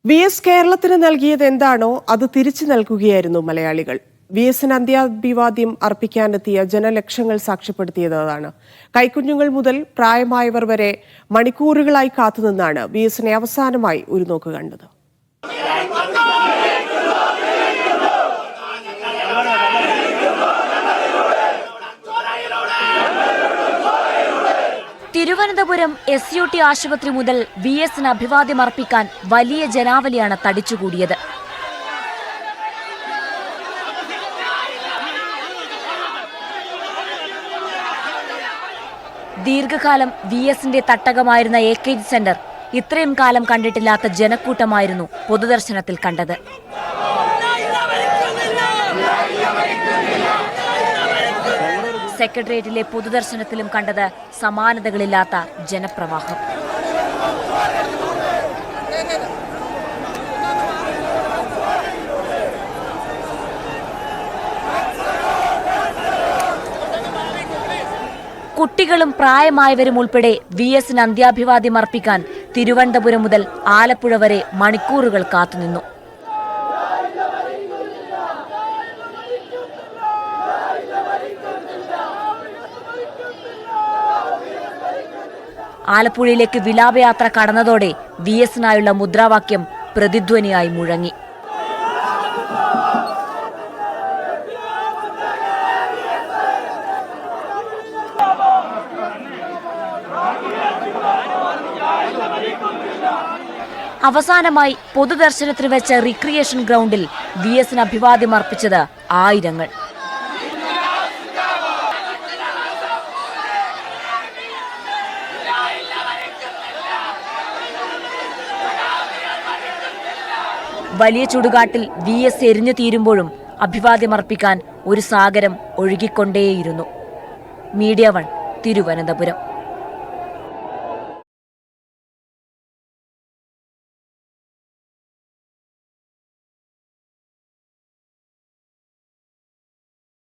VS കേരളത്തിന് നൽകിയത് എന്താണോ അത് തിരിച്ചു നൽകുകയായിരുന്നു മലയാളികൾ. VSന് അന്ത്യാഭിവാദ്യം അർപ്പിക്കാനെത്തിയ ജനലക്ഷങ്ങൾ സാക്ഷ്യപ്പെടുത്തിയതാണ്. കൈക്കുഞ്ഞുങ്ങൾ മുതൽ പ്രായമായവർ വരെ മണിക്കൂറുകളായി കാത്തുനിന്നാണ് VSനെ അവസാനമായി ഒരു നോക്ക് കണ്ടത്. തിരുവനന്തപുരം SUT ആശുപത്രി മുതൽ VSന് അഭിവാദ്യമർപ്പിക്കാൻ വലിയ ജനാവലിയാണ് തടിച്ചുകൂടിയത്. ദീർഘകാലം VSന്റെ തട്ടകമായിരുന്ന AKG സെന്റർ ഇത്രയും കാലം കണ്ടിട്ടില്ലാത്ത ജനക്കൂട്ടമായിരുന്നു പൊതുദർശനത്തിൽ കണ്ടത്. സെക്രട്ടേറിയറ്റിലെ പൊതുദർശനത്തിലും കണ്ടത് സമാനതകളില്ലാത്ത ജനപ്രവാഹം. കുട്ടികളും പ്രായമായവരും ഉൾപ്പെടെ VSന് അന്ത്യാഭിവാദ്യം അർപ്പിക്കാൻ തിരുവനന്തപുരം മുതൽ ആലപ്പുഴ വരെ മണിക്കൂറുകൾ കാത്തുനിന്നു. ആലപ്പുഴയിലേക്ക് വിലാപയാത്ര കടന്നതോടെ VSനായുള്ള മുദ്രാവാക്യം പ്രതിധ്വനിയായി മുഴങ്ങി. അവസാനമായി പൊതുദർശനത്തിന് വെച്ച റിക്രിയേഷൻ ഗ്രൗണ്ടിൽ VSന് അഭിവാദ്യം അർപ്പിച്ചത് ആയിരങ്ങൾ. വലിയ ചുടുകാട്ടിൽ VS എരിഞ്ഞു തീരുമ്പോഴും അഭിവാദ്യമർപ്പിക്കാൻ ഒരു സാഗരം ഒഴുകിക്കൊണ്ടേയിരുന്നു. മീഡിയ 1 തിരുവനന്തപുരം.